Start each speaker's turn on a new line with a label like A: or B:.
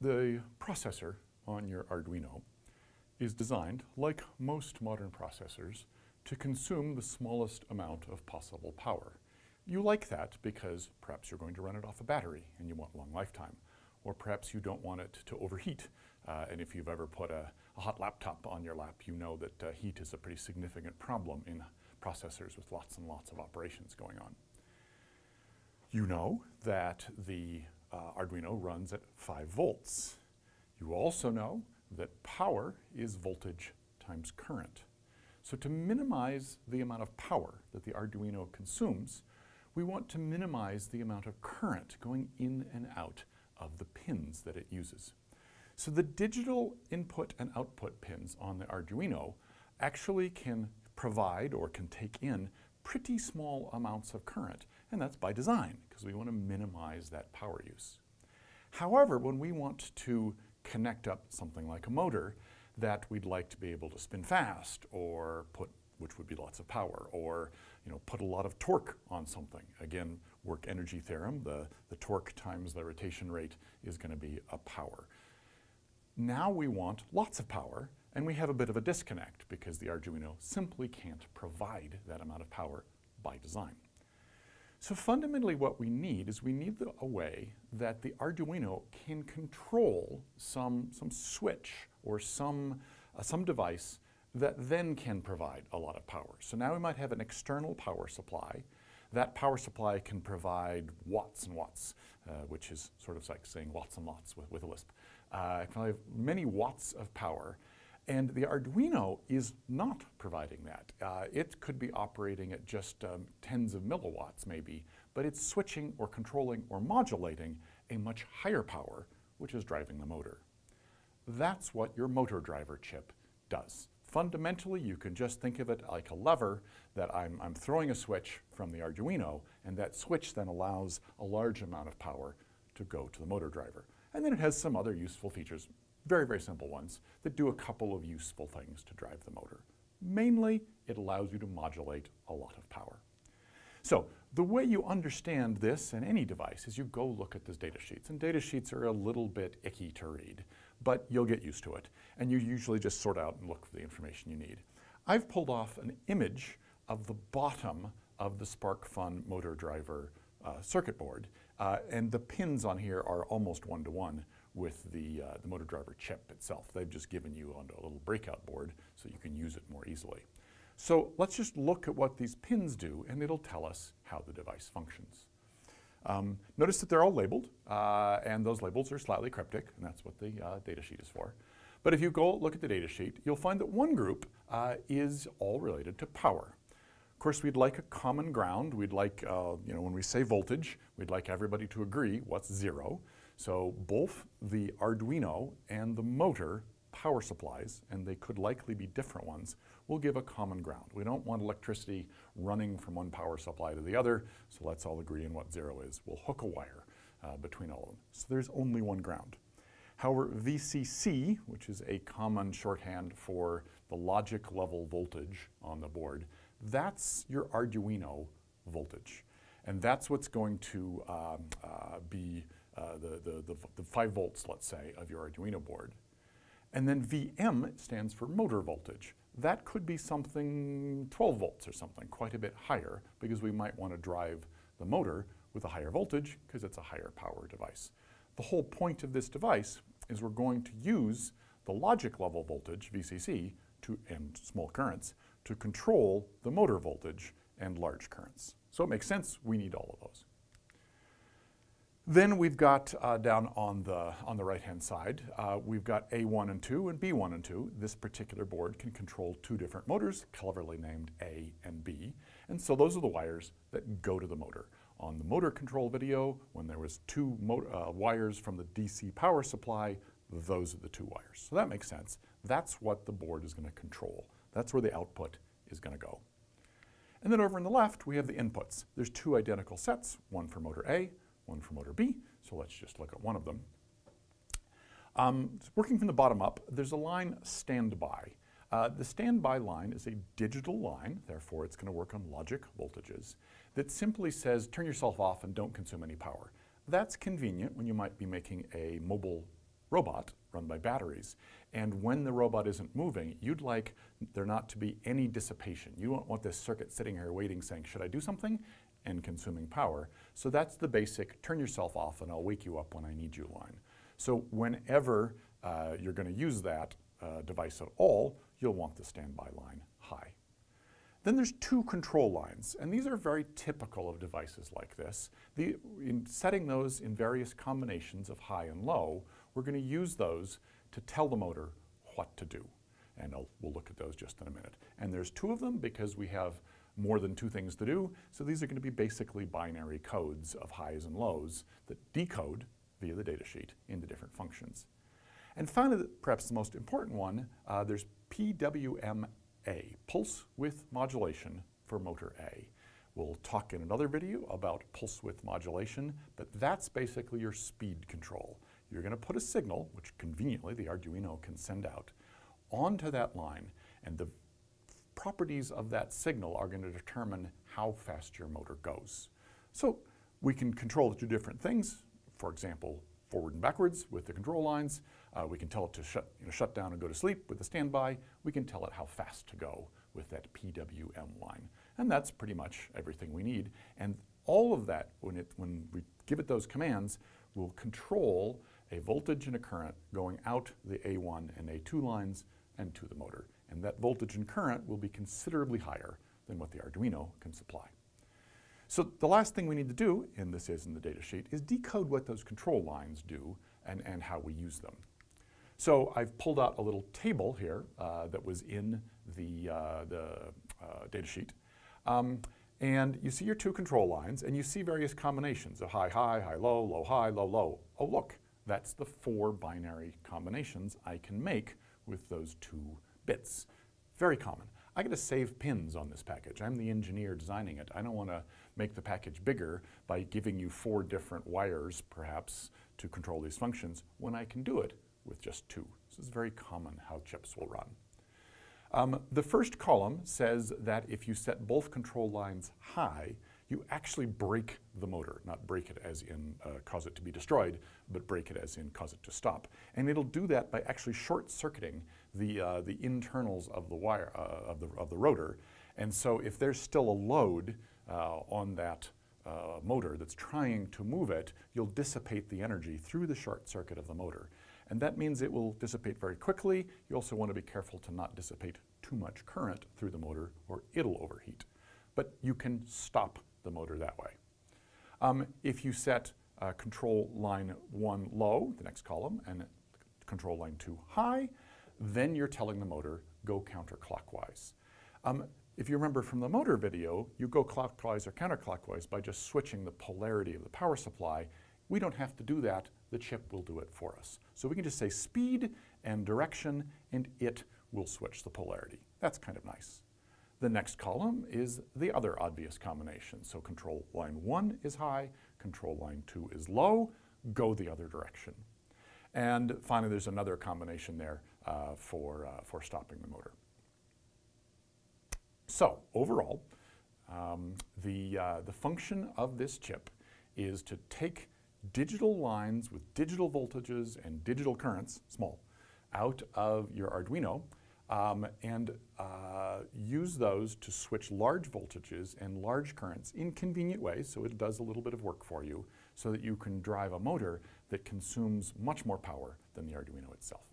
A: The processor on your Arduino is designed, like most modern processors, to consume the smallest amount of possible power. You like that because perhaps you're going to run it off a battery and you want long lifetime. Or perhaps you don't want it to overheat. And if you've ever put a hot laptop on your lap, you know that heat is a pretty significant problem in processors with lots and lots of operations going on. You know that the Arduino runs at 5 volts. You also know that power is voltage times current. So to minimize the amount of power that the Arduino consumes, we want to minimize the amount of current going in and out of the pins that it uses. So the digital input and output pins on the Arduino actually can provide or can take in pretty small amounts of current, and that's by design because we want to minimize that power use. However, when we want to connect up something like a motor that we'd like to be able to spin fast or put, which would be lots of power, or put a lot of torque on something. Again, work energy theorem, the torque times the rotation rate is going to be a power. Now we want lots of power, and we have a bit of a disconnect because the Arduino simply can't provide that amount of power by design. So fundamentally what we need is a way that the Arduino can control some switch or some device that then can provide a lot of power. So now we might have an external power supply. That power supply can provide watts and watts, which is sort of like saying lots and lots with a lisp. It can have many watts of power. And the Arduino is not providing that. It could be operating at just tens of milliwatts maybe, but it's switching or controlling or modulating a much higher power, which is driving the motor. That's what your motor driver chip does. Fundamentally, you can just think of it like a lever that I'm throwing a switch from the Arduino, and that switch then allows a large amount of power to go to the motor driver. And then it has some other useful features, very, very simple ones, that do a couple of useful things to drive the motor. Mainly, it allows you to modulate a lot of power. So the way you understand this in any device is you go look at these data sheets. And data sheets are a little bit icky to read, but you'll get used to it. And you usually just sort out and look for the information you need. I've pulled off an image of the bottom of the SparkFun motor driver circuit board. And the pins on here are almost one-to-one with the motor driver chip itself. They've just given you onto a little breakout board so you can use it more easily. So let's just look at what these pins do, and it'll tell us how the device functions. Notice that they're all labeled, and those labels are slightly cryptic, and that's what the data sheet is for. But if you go look at the data sheet, you'll find that one group is all related to power. Of course, we'd like a common ground. We'd like, when we say voltage, we'd like everybody to agree what's 0. So both the Arduino and the motor power supplies, and they could likely be different ones, will give a common ground. We don't want electricity running from one power supply to the other, so let's all agree on what 0 is. We'll hook a wire between all of them. So there's only one ground. However, VCC, which is a common shorthand for the logic level voltage on the board, that's your Arduino voltage. And that's what's going to be the 5 volts, let's say, of your Arduino board. And then VM stands for motor voltage. That could be something 12 volts or something, quite a bit higher, because we might want to drive the motor with a higher voltage because it's a higher power device. The whole point of this device is we're going to use the logic level voltage, VCC, and small currents, to control the motor voltage and large currents. So it makes sense, we need all of those. Then we've got down on the right-hand side, we've got A1 and 2 and B1 and 2. This particular board can control 2 different motors, cleverly named A and B. And so those are the wires that go to the motor. On the motor control video, when there was 2 wires from the DC power supply, those are the 2 wires. So that makes sense. That's what the board is going to control. That's where the output is going to go. And then over on the left, we have the inputs. There's 2 identical sets, one for motor A, one for motor B, so let's just look at one of them. Working from the bottom up, there's a line standby. The standby line is a digital line, therefore it's going to work on logic voltages, that simply says turn yourself off and don't consume any power. That's convenient when you might be making a mobile robot run by batteries. And when the robot isn't moving, you'd like there not to be any dissipation. You don't want this circuit sitting here waiting, saying, should I do something? And consuming power. So that's the basic turn yourself off and I'll wake you up when I need you line. So whenever you're going to use that device at all, you'll want the standby line high. Then there's two control lines, and these are very typical of devices like this. In setting those in various combinations of high and low, we're going to use those to tell the motor what to do. And we'll look at those just in a minute. And there's two of them because we have more than two things to do, so these are going to be basically binary codes of highs and lows that decode via the datasheet into different functions. And finally, perhaps the most important one, there's PWMA, pulse width modulation for motor A. We'll talk in another video about pulse width modulation, but that's basically your speed control. You're going to put a signal, which conveniently the Arduino can send out, onto that line, and the properties of that signal are going to determine how fast your motor goes. So we can control the two different things, for example, forward and backwards with the control lines. We can tell it to shut down and go to sleep with the standby. We can tell it how fast to go with that PWM line. And that's pretty much everything we need. And all of that, when we give it those commands, will control a voltage and a current going out the A1 and A2 lines and to the motor. And that voltage and current will be considerably higher than what the Arduino can supply. So the last thing we need to do, and this is in the data sheet, is decode what those control lines do and how we use them. So I've pulled out a little table here that was in the data sheet. And you see your two control lines, and you see various combinations of high, high, high, low, low, high, low, low. Oh, look, that's the 4 binary combinations I can make with those 2 bits. Very common. I got to save pins on this package. I'm the engineer designing it. I don't want to make the package bigger by giving you 4 different wires, perhaps, to control these functions, when I can do it with just 2. This is very common how chips will run. The first column says that if you set both control lines high, you actually break the motor, not break it as in cause it to be destroyed, but break it as in cause it to stop. And it'll do that by actually short-circuiting the internals of the wire of the rotor. And so if there's still a load on that motor that's trying to move it, you'll dissipate the energy through the short circuit of the motor. And that means it will dissipate very quickly. You also want to be careful to not dissipate too much current through the motor or it'll overheat. But you can stop the motor that way. If you set control line 1 low, the next column, and control line 2 high, then you're telling the motor go counterclockwise. If you remember from the motor video, you go clockwise or counterclockwise by just switching the polarity of the power supply. We don't have to do that. The chip will do it for us. So we can just say speed and direction, and it will switch the polarity. That's kind of nice. The next column is the other obvious combination. So control line 1 is high, control line 2 is low, go the other direction. And finally, there's another combination there for stopping the motor. So overall, the function of this chip is to take digital lines with digital voltages and digital currents, small, out of your Arduino and use those to switch large voltages and large currents in convenient ways, so it does a little bit of work for you, so that you can drive a motor that consumes much more power than the Arduino itself.